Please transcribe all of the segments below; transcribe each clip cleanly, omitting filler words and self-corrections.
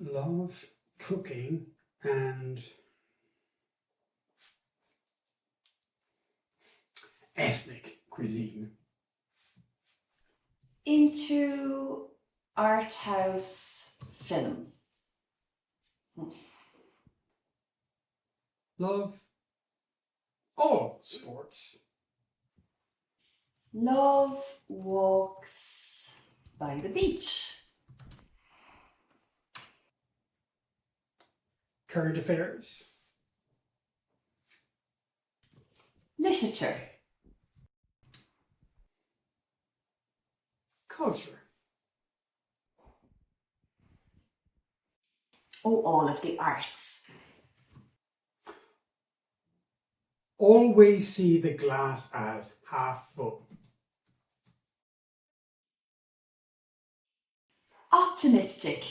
love cooking and ethnic cuisine. Into art house film. Love all sports. Love walks by the beach. Current affairs. Literature. Culture. Oh, all of the arts. Always see the glass as half full. Optimistic.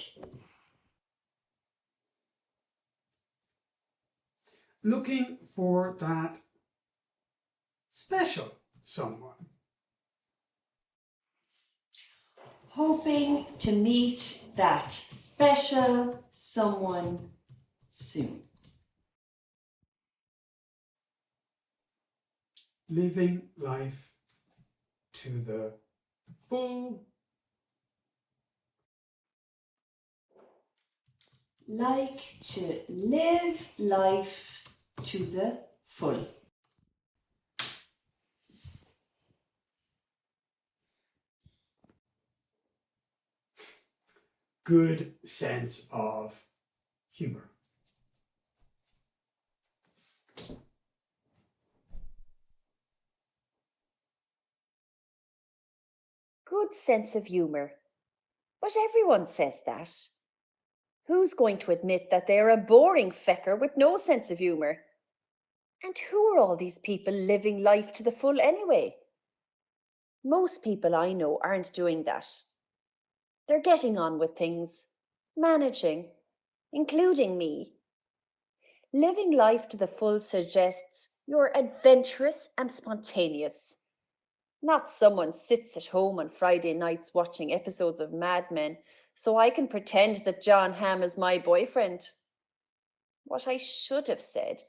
Looking for that special someone. Hoping to meet that special someone soon. Living life to the full. Like to live life to the full. Good sense of humor. Good sense of humour. But everyone says that. Who's going to admit that they're a boring fecker with no sense of humour? And who are all these people living life to the full anyway? Most people I know aren't doing that. They're getting on with things, managing, including me. Living life to the full suggests you're adventurous and spontaneous. Not someone sits at home on Friday nights watching episodes of Mad Men so I can pretend that John Hamm is my boyfriend. What I should have said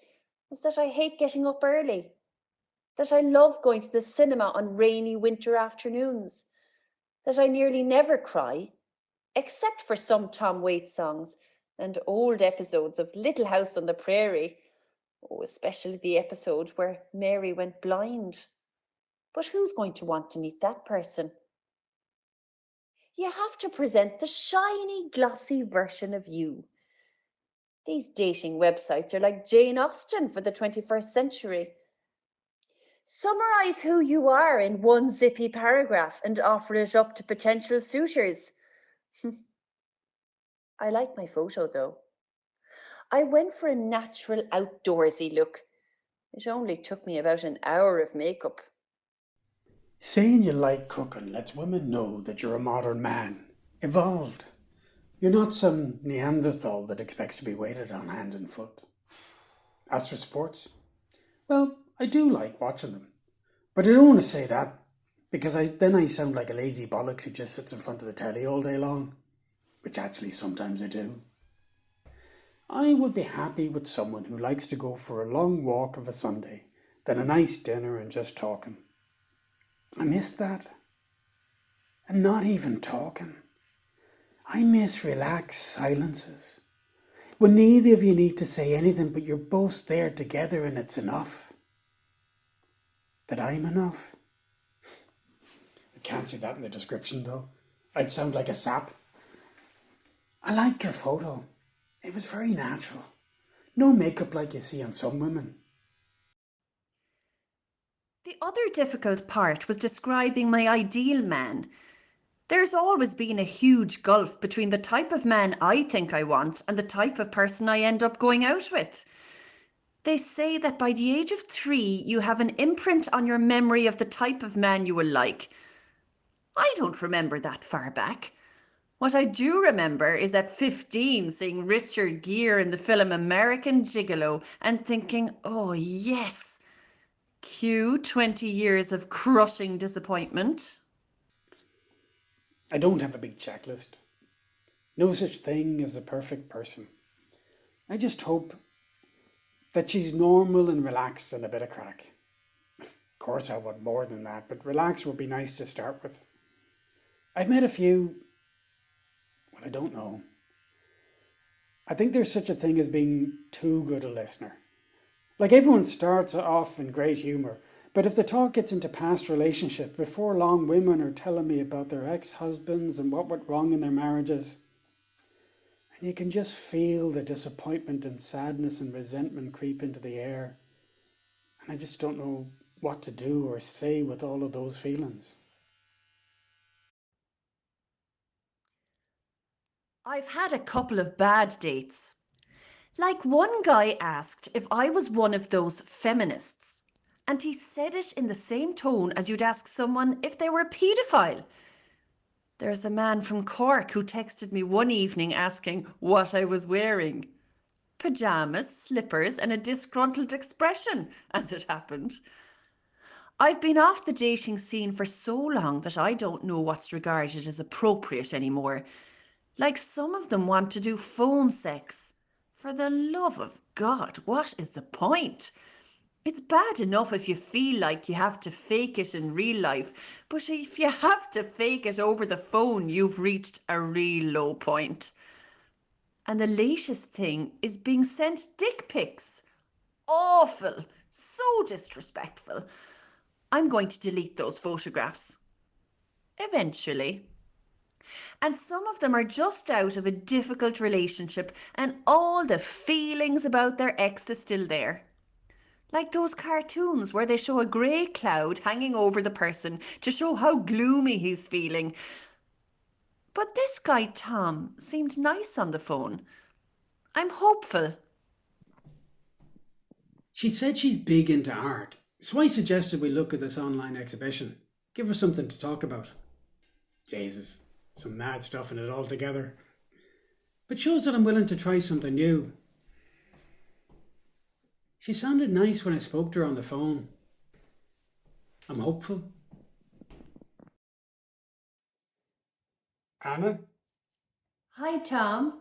was that I hate getting up early, that I love going to the cinema on rainy winter afternoons, that I nearly never cry, except for some Tom Waits songs and old episodes of Little House on the Prairie, oh, especially the episode where Mary went blind. But who's going to want to meet that person? You have to present the shiny, glossy version of you. These dating websites are like Jane Austen for the 21st century. Summarize who you are in one zippy paragraph and offer it up to potential suitors. I like my photo though. I went for a natural outdoorsy look. It only took me about an hour of makeup. Saying you like cooking lets women know that you're a modern man, evolved. You're not some Neanderthal that expects to be waited on hand and foot. As for sports, well, I do like watching them. But I don't want to say that, because then I sound like a lazy bollocks who just sits in front of the telly all day long, which actually sometimes I do. I would be happy with someone who likes to go for a long walk of a Sunday, then a nice dinner and just talking. I miss that. And not even talking. I miss relaxed silences. When neither of you need to say anything, but you're both there together and it's enough. That I'm enough. I can't see that in the description though. I'd sound like a sap. I liked her photo. It was very natural. No makeup like you see on some women. The other difficult part was describing my ideal man. There's always been a huge gulf between the type of man I think I want and the type of person I end up going out with. They say that by the age of 3, you have an imprint on your memory of the type of man you will like. I don't remember that far back. What I do remember is at 15 seeing Richard Gere in the film American Gigolo and thinking, oh yes. Cue 20 years of crushing disappointment. I don't have a big checklist. No such thing as the perfect person. I just hope that she's normal and relaxed and a bit of crack. Of course, I want more than that, but relax would be nice to start with. I've met a few. Well, I don't know. I think there's such a thing as being too good a listener. Like everyone starts off in great humour, but if the talk gets into past relationships, before long women are telling me about their ex-husbands and what went wrong in their marriages. And you can just feel the disappointment and sadness and resentment creep into the air. And I just don't know what to do or say with all of those feelings. I've had a couple of bad dates. Like one guy asked if I was one of those feminists, and he said it in the same tone as you'd ask someone if they were a paedophile. There's a man from Cork who texted me one evening asking what I was wearing. Pyjamas, slippers, and a disgruntled expression, as it happened. I've been off the dating scene for so long that I don't know what's regarded as appropriate anymore. Like some of them want to do phone sex. For the love of God, what is the point? It's bad enough if you feel like you have to fake it in real life, but if you have to fake it over the phone, you've reached a real low point. And the latest thing is being sent dick pics. Awful. So disrespectful. I'm going to delete those photographs. Eventually. And some of them are just out of a difficult relationship and all the feelings about their ex is still there. Like those cartoons where they show a grey cloud hanging over the person to show how gloomy he's feeling. But this guy Tom seemed nice on the phone. I'm hopeful. She said she's big into art, so I suggested we look at this online exhibition. Give her something to talk about. Jesus, some mad stuff in it altogether. But shows that I'm willing to try something new. She sounded nice when I spoke to her on the phone. I'm hopeful. Anna? Hi, Tom.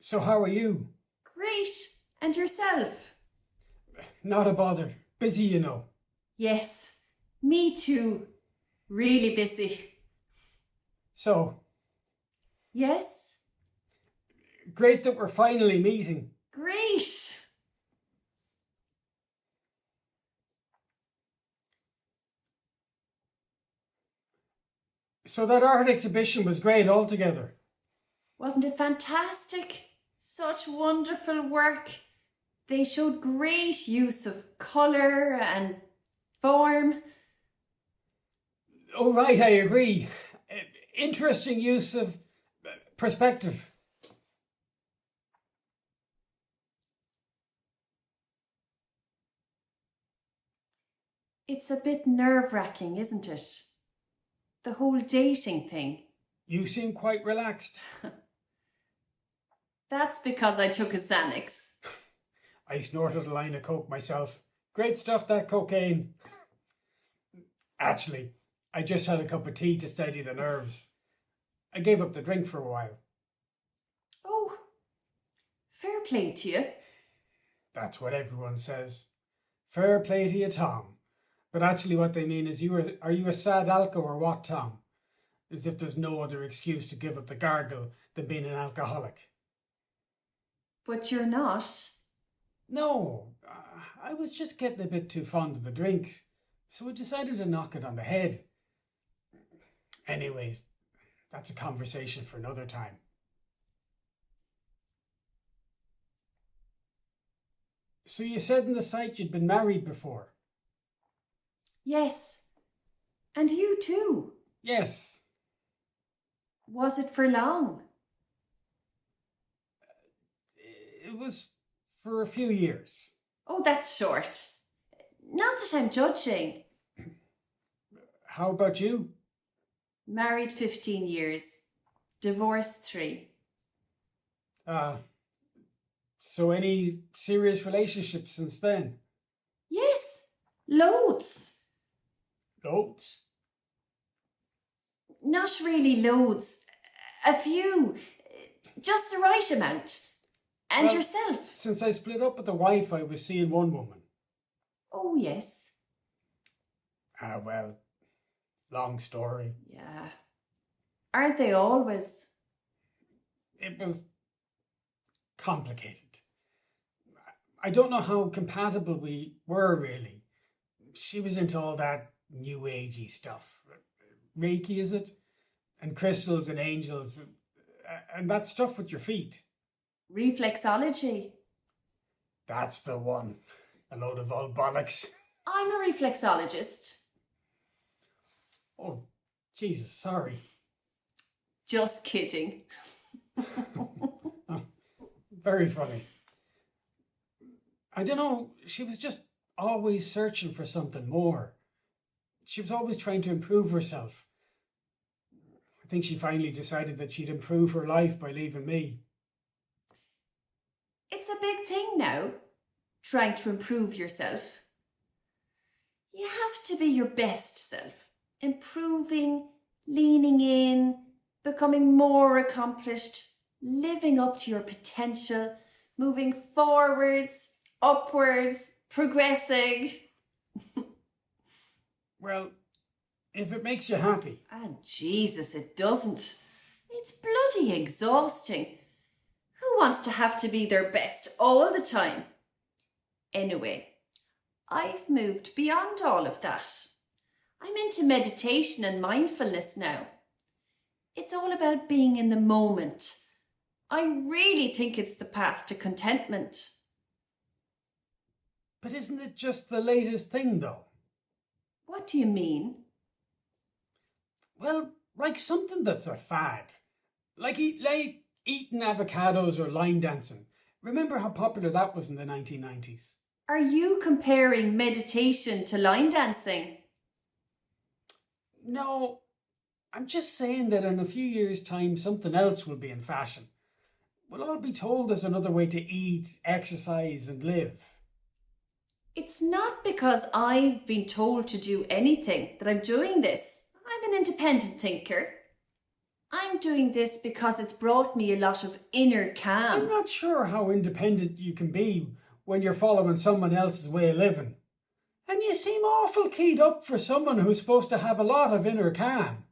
So how are you? Great. And yourself? Not a bother. Busy, you know. Yes, me too. Really busy. So, Yes? great that we're finally meeting. Great. So that art exhibition was great altogether. Wasn't it fantastic? Such wonderful work. They showed great use of colour and form. Oh, right, I agree. Interesting use of perspective. It's a bit nerve-wracking, isn't it? The whole dating thing. You seem quite relaxed. That's because I took a Xanax. I snorted a line of coke myself. Great stuff, that cocaine. Actually, I just had a cup of tea to steady the nerves. I gave up the drink for a while. Oh, fair play to you. That's what everyone says. Fair play to you, Tom. But actually what they mean is are you a sad alco or what, Tom? As if there's no other excuse to give up the gargle than being an alcoholic. But you're not. No, I was just getting a bit too fond of the drink, so I decided to knock it on the head. Anyways, that's a conversation for another time. So you said in the site you'd been married before? Yes. And you too. Yes. Was it for long? It was for a few years. Oh, that's short. Not that I'm judging. How about you? Married 15 years. Divorced 3. So any serious relationships since then? Yes, loads. Loads. Not really loads. A few. Just the right amount. And Well, yourself. Since I split up with the wife, I was seeing one woman. Oh, yes. Well, long story. Yeah. Aren't they always? It was complicated. I don't know how compatible we were, really. She was into all that new agey stuff. Reiki, is it? And crystals and angels. And that stuff with your feet. Reflexology. That's the one. A load of old bollocks. I'm a reflexologist. Oh, Jesus, sorry. Just kidding. Oh, very funny. I don't know, she was just always searching for something more. She was always trying to improve herself. I think she finally decided that she'd improve her life by leaving me. It's a big thing now, trying to improve yourself. You have to be your best self, improving, leaning in, becoming more accomplished, living up to your potential, moving forwards, upwards, progressing. Well, if it makes you happy. And Jesus, it doesn't. It's bloody exhausting. Who wants to have to be their best all the time? Anyway, I've moved beyond all of that. I'm into meditation and mindfulness now. It's all about being in the moment. I really think it's the path to contentment. But isn't it just the latest thing, though? What do you mean? Well, like something that's a fad. Like eating avocados or line dancing. Remember how popular that was in the 1990s? Are you comparing meditation to line dancing? No, I'm just saying that in a few years' time, something else will be in fashion. We'll all be told there's another way to eat, exercise, and live. It's not because I've been told to do anything that I'm doing this. I'm an independent thinker. I'm doing this because it's brought me a lot of inner calm. I'm not sure how independent you can be when you're following someone else's way of living. And you seem awful keyed up for someone who's supposed to have a lot of inner calm.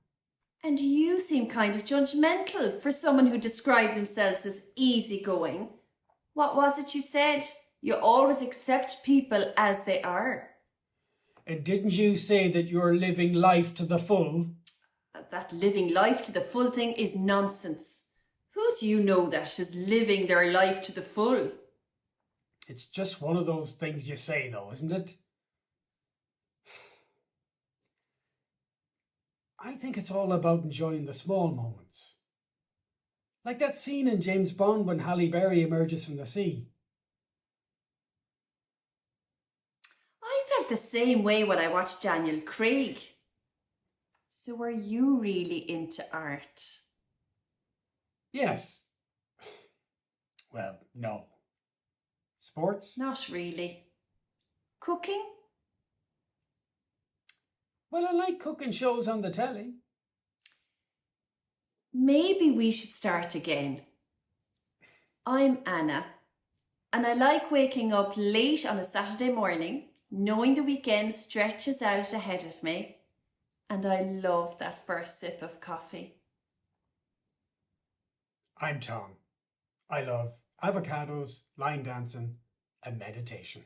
And you seem kind of judgmental for someone who described themselves as easygoing. What was it you said? You always accept people as they are. And didn't you say that you're living life to the full? That living life to the full thing is nonsense. Who do you know that is living their life to the full? It's just one of those things you say, though, isn't it? I think it's all about enjoying the small moments. Like that scene in James Bond when Halle Berry emerges from the sea. I felt the same way when I watched Daniel Craig. So are you really into art? Yes. Well, no. Sports? Not really. Cooking? Well, I like cooking shows on the telly. Maybe we should start again. I'm Anna, and I like waking up late on a Saturday morning, knowing the weekend stretches out ahead of me, and I love that first sip of coffee. I'm Tom. I love avocados, line dancing, and meditation.